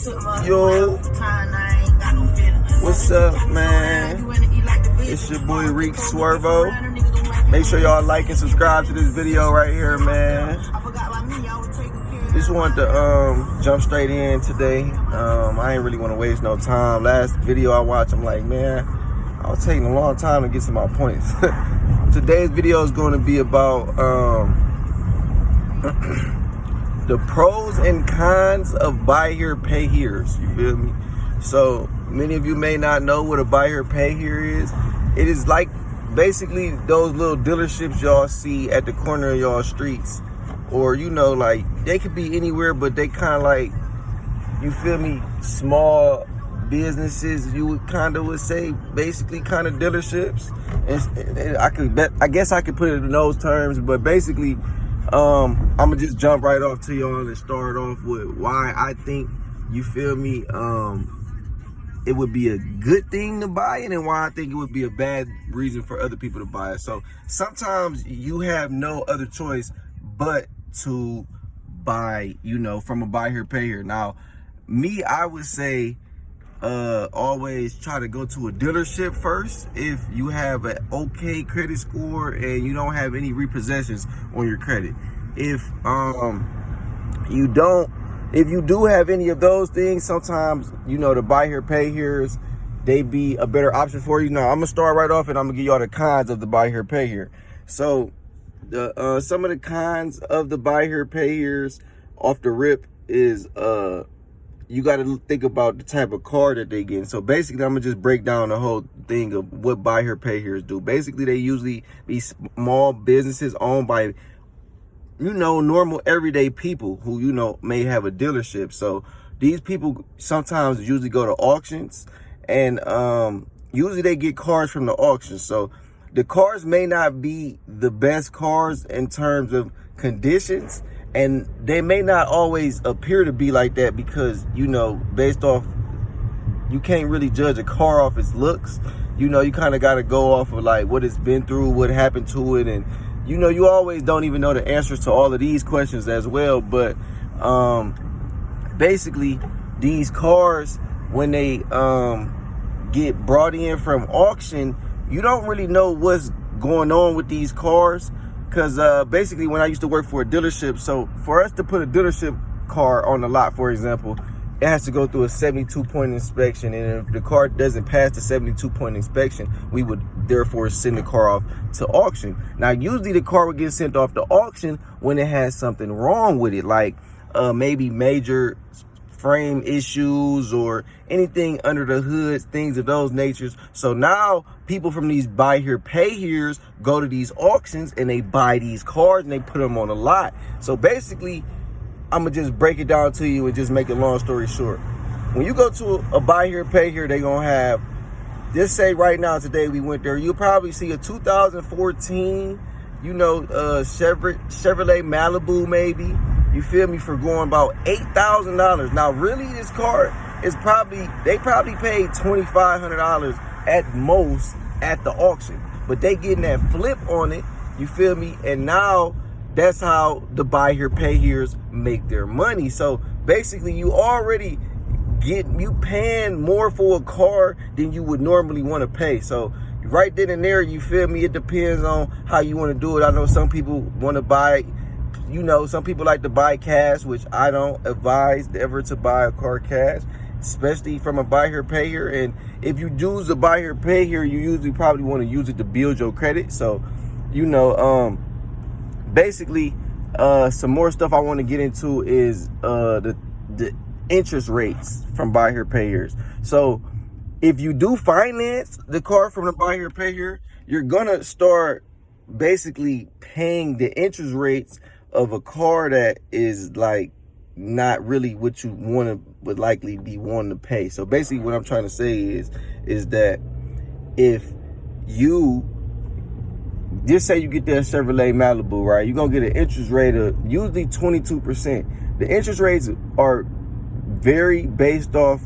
Yo, what's up, man? It's your boy Reek Swervo. Make sure y'all like and subscribe to this video right here, man. Just wanted to jump straight in today. I ain't really want to waste no time. Last video I watched, I'm like, man, I was taking a long time to get to my points. Today's video is going to be about the pros and cons of buy here, pay here's. You feel me? So many of you may not know what a buy here, pay here is. It is like basically those little dealerships y'all see at the corner of y'all streets, or you know, like they could be anywhere, but they kind of like, you feel me, small businesses. You would kind of would say basically kind of dealerships. And I guess I could put it in those terms, but basically. I'm gonna just jump right off to y'all and start off with why I think, you feel me, it would be a good thing to buy it and why I think it would be a bad reason for other people to buy it. So sometimes you have no other choice but to buy, you know, from a buy here, pay here. Now, me, I would say always try to go to a dealership first if you have an okay credit score and you don't have any repossessions on your credit. If you do have any of those things, sometimes, you know, the buy here, pay here's, they be a better option for you. Now I'm gonna start right off and I'm gonna give y'all the cons of the buy here, pay here. So the some of the cons of the buy here, pay here's off the rip is you got to think about the type of car that they get. So basically, I'm gonna just break down the whole thing of what buy here, pay here's do. Basically, they usually be small businesses owned by, you know, normal everyday people who, you know, may have a dealership. So these people sometimes usually go to auctions, and usually they get cars from the auction. So the cars may not be the best cars in terms of conditions, and they may not always appear to be like that because, you know, based off, you can't really judge a car off its looks. You know, you kind of got to go off of like what it's been through, what happened to it. And, you know, you always don't even know the answers to all of these questions as well. But basically, these cars, when they get brought in from auction, you don't really know what's going on with these cars. Because basically, when I used to work for a dealership, so for us to put a dealership car on the lot, for example, it has to go through a 72-point inspection. And if the car doesn't pass the 72-point inspection, we would therefore send the car off to auction. Now, usually the car would get sent off to auction when it has something wrong with it, like maybe major frame issues or anything under the hood, things of those natures. So now people from these buy here, pay here's go to these auctions and they buy these cars and they put them on a lot. So basically, I'm gonna just break it down to you and just make a long story short. When you go to a buy here, pay here, they gonna have, just say right now, today we went there, you'll probably see a 2014, you know, Chevrolet Malibu maybe. You feel me, for going about $8,000. Now, really, this car is they probably paid $2,500 at most at the auction, but they getting that flip on it. You feel me? And now that's how the buy here, pay here's make their money. So basically, you paying more for a car than you would normally want to pay. So right then and there, you feel me? It depends on how you want to do it. I know some people want to buy. You know, some people like to buy cash, which I don't advise ever to buy a car cash, especially from a buy here, pay here. And if you use a buy here, pay here, you usually probably want to use it to build your credit. So, you know, basically, some more stuff I want to get into is the interest rates from buy here, pay here's. So if you do finance the car from the buy here, pay here, you're gonna start basically paying the interest rates of a car that is like not really what you would likely be wanting to pay. So basically what I'm trying to say is that if you just say you get that Chevrolet Malibu, right, you're gonna get an interest rate of usually 22%. The interest rates are very based off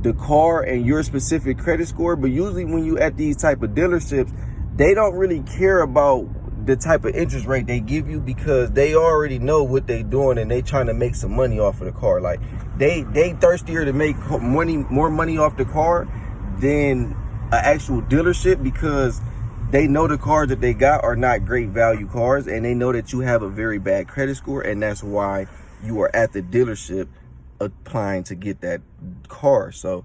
the car and your specific credit score, but usually when you at these type of dealerships, they don't really care about the type of interest rate they give you, because they already know what they doing and they trying to make some money off of the car. Like they thirstier to make more money off the car than an actual dealership, because they know the cars that they got are not great value cars, and they know that you have a very bad credit score, and that's why you are at the dealership applying to get that car. So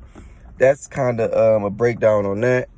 that's kind of a breakdown on that.